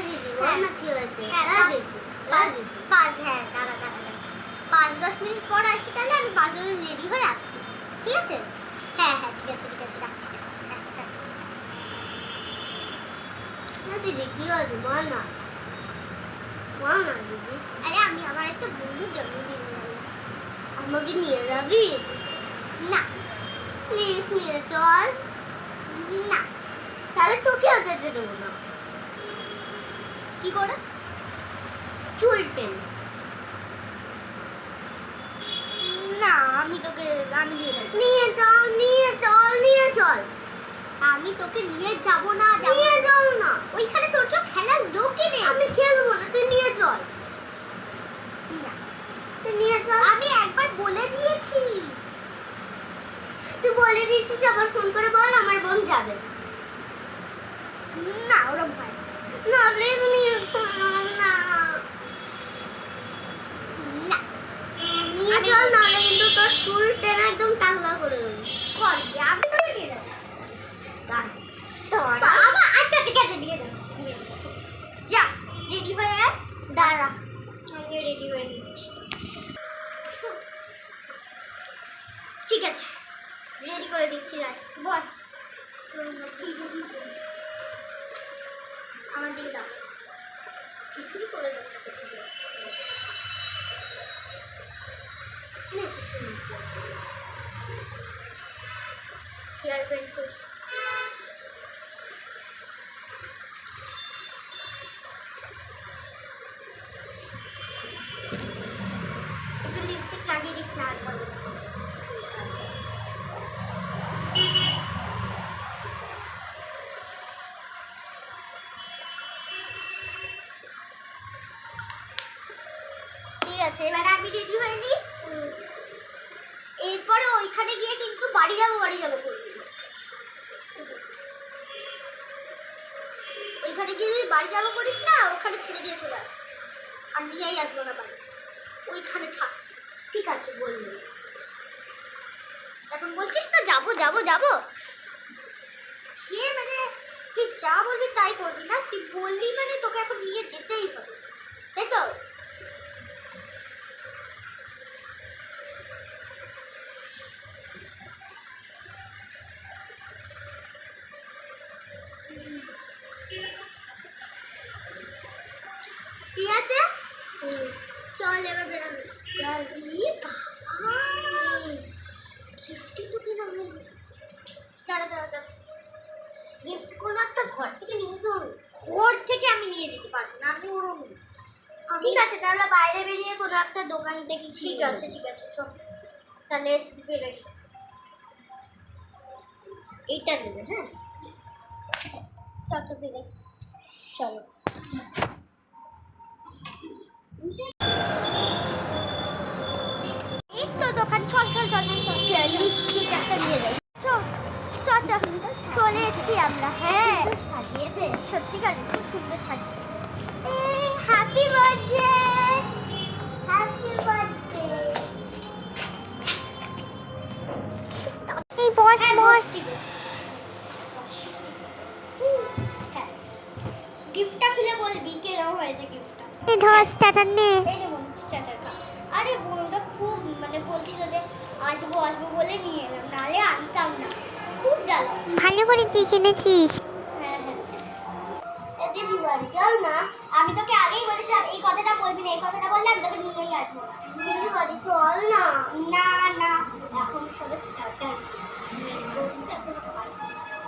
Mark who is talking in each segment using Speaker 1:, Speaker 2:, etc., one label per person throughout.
Speaker 1: দিদি বল না কি হয়েছে?
Speaker 2: হ্যাঁ,
Speaker 1: হ্যাঁ দিদি, হ্যাঁ দিদি।
Speaker 2: 5-10 মিনিট পর আসি, তাহলে আমি 5 মিনিট রেডি হয়ে আসছি, ঠিক আছে? হ্যাঁ হ্যাঁ ঠিক আছে রাখছি।
Speaker 1: না দিদি কি হয়েছে বল না, বল না দিদি।
Speaker 2: আরে আমি আমার একটা বন্ধুর জন্মদিনে যাবো।
Speaker 1: আমাকে নিয়ে যাবি?
Speaker 2: না
Speaker 1: প্লিজ নিয়ে চল।
Speaker 2: না।
Speaker 1: তাহলে তোকে যেতে দেবো না।
Speaker 2: কি করে?
Speaker 1: চুল টেনে।
Speaker 2: না আমি নিয়ে যাবো।
Speaker 1: নিয়ে চল, নিয়ে চল, নিয়ে চল।
Speaker 2: আমি তোকে নিয়ে যাবো না।
Speaker 1: নিয়ে চল না।
Speaker 2: ওইখানে তোর কেউ খেলার লোকই নেই।
Speaker 1: আমি খেলবো না, তুই নিয়ে চল।
Speaker 2: না
Speaker 1: তুই নিয়ে চল।
Speaker 2: আমি একবার বলে দিয়েছি।
Speaker 1: তুই বলে দিয়েছিস, আবার ফোন করে বল আমার বোন যাবে।
Speaker 2: না ওরকম হয়
Speaker 1: না প্লিজ নিয়ে চল না।
Speaker 2: না।
Speaker 1: নিয়ে চল, নাহলে কিন্তু তোর চুল টেনে একদম টাকলা করে দেবো।
Speaker 2: কল দিয়ে আমি তোকে নিয়ে যাচ্ছি। বাবা আচ্ছা ঠিক আছে নিয়ে যাচ্ছি। যা রেডি হয়ে আয়।
Speaker 1: দাঁড়া,
Speaker 2: আমি রেডি হয়ে নিচ্ছি। ঠিক আছে রেডি করে দিচ্ছি। বস আমার দিকে দাও।
Speaker 1: কিছুই করে দেবো। কিছু নেই।
Speaker 2: হেয়ার ব্যান্ড করি। একটু লিপস্টিক লাগিয়ে দিচ্ছি হালকা করে। ঠিক আছে এবার আমি রেডি হয়ে নিই। এরপরে ওইখানে গিয়ে কিন্তু বাড়ি যাবো করবি না। ওইখানে গিয়ে যদি বাড়ি যাবো করিস না, ওখানে ছেড়ে দিয়ে চলে আস। আর নিয়েই আসবো না বাড়ি, ওইখানে থাক।
Speaker 1: ঠিক আছে বলবো।
Speaker 2: এখন বলছিস না যাবো সে মানে তুই যা বলবি তাই করবি না। তুই বললি মানে তোকে এখন নিয়ে যেতেই হবে, তাই তো? ঠিক আছে চল এবার বেরোনো।
Speaker 1: চল।
Speaker 2: ই বাবা গিফটই তো কিনা হয়নি। দাঁড়া
Speaker 1: গিফট কোনো একটা ঘর থেকে নিয়ে চল।
Speaker 2: ঘর থেকে আমি নিয়ে দিতে পারবো না, আমি ওরম।
Speaker 1: ঠিক আছে, তাহলে বাইরে বেরিয়ে কোনো একটা দোকান থেকে
Speaker 2: ঠিক আছে চল তাহলে বেরোই।
Speaker 1: এইটা নেবে। হ্যাঁ
Speaker 2: তো বেরোই।
Speaker 1: চলো।
Speaker 2: এই তো দোকান, চল লিপস্টিক একটা নিয়ে যাই। চল চলে এসেছি আমরা। হ্যাঁ
Speaker 1: সাজিয়েছে
Speaker 2: সত্যিকার খুব সুন্দর সাজিয়েছে। Happy birthday.
Speaker 1: Happy birthday.
Speaker 2: এই বস গিফটটা খুলে বলবি কেরম হয়েছে গিফটটা। এই ধর স্টার্টার নে। এই রে বোন স্টার্টার খা। আরে বোনটা খুব মানে বলছিল যে আসবো বলে নিয়ে এলাম, নাহলে আনতাম না। খুব জ্বালা। ভালো করে চিকেনেছিস। হ্যাঁ
Speaker 1: দিদি বাড়ি চল না।
Speaker 2: আমি তোকে আগেই বলেছিলাম এই কথাটা বলবি না, এই কথাটা বললে আমি তোকে নিয়েই আসবো না।
Speaker 1: দিদি বাড়ি চল না।
Speaker 2: না এখন সবে স্টার্টার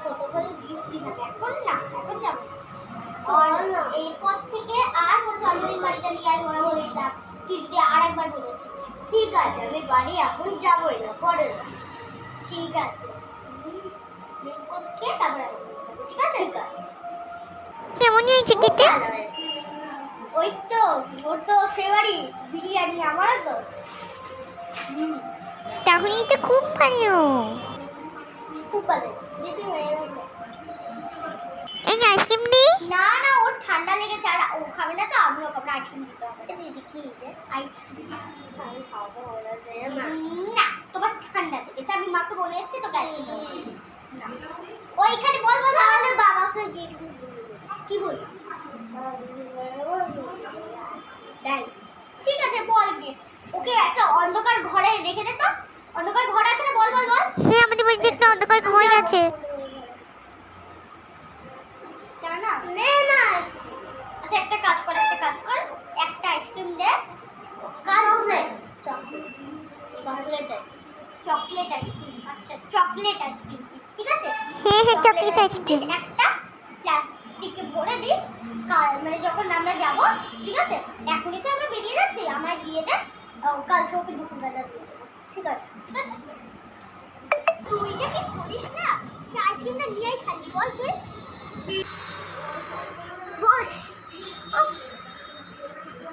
Speaker 2: কত করে গিফট দিলাম। এখন এখন যাবো না। এরপর থেকে আর কোনো জন্মদিন বাড়িতে নিয়ে আসবো না বলে দিলাম। তুই যদি আর একবার বলেছিস।
Speaker 1: ঠিক আছে, আমি বাড়ি এখন যাবোই না, পরে না।
Speaker 2: ঠিক আছে খেয়ে তারপরে ঠিক আছে। কেমন হয়েছে খেতে? ওই তো ওর তো ফেভারিট বিরিয়ানি, আমারও তো। তাহলে তো খুব ভালো।
Speaker 1: খুব ভালো দিদি হয়ে গেছে।
Speaker 2: এই আইসক্রিম নেই? না ওর ঠান্ডা লেগেছে আর ও খাবে না, তো আমিও খাবো না। আইসক্রিম দিতে হবে।
Speaker 1: দিদি কি
Speaker 2: আইসক্রিম
Speaker 1: আমি খাবো না।
Speaker 2: না তোমার ঠান্ডা লেগেছে, আমি মাকে বলে এসেছি তোকে আইসক্রিম না। ওইখানে বলবো
Speaker 1: তাহলে বাবাকে গিয়ে
Speaker 2: কি বলবো? ঠিক আছে বল গিয়ে ওকে একটা অন্ধকার ঘরে রেখে দে তো। অন্ধকার ঘর আছে না? বল বল বল।
Speaker 1: হ্যাঁ আমাদের বাড়িতে একটা অন্ধকার ঘর আছে।
Speaker 2: জানা নে না। আচ্ছা একটা কাজ কর, একটা আইসক্রিম দে। Chocolate chocolate chocolate ice cream. আচ্ছা চকলেট আইসক্রিম ঠিক আছে।
Speaker 1: হ্যাঁ হ্যাঁ চকলেট আইসক্রিম।
Speaker 2: একটা প্লাস্টিকে ভরে দিই, মানে যখন আমরা যাব ঠিক আছে। এখনই তো আমরা বেরিয়ে যাচ্ছি, আমায় দিয়ে দে, কালকে ওকে দুপুরবেলা দিয়ে দেবো ঠিক আছে। ঠিক আছে তুই যে কি করিস না, আইসক্রিমটা নিয়েই খালি বল তুই। বস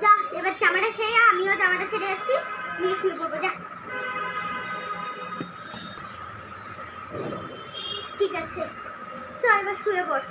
Speaker 2: যা এবার জামাটা ছেড়ে, আমিও জামাটা ছেড়ে যাচ্ছি, নিয়ে শুয়ে পড়বো যা। ঠিক আছে চল এবার শুয়ে পড়।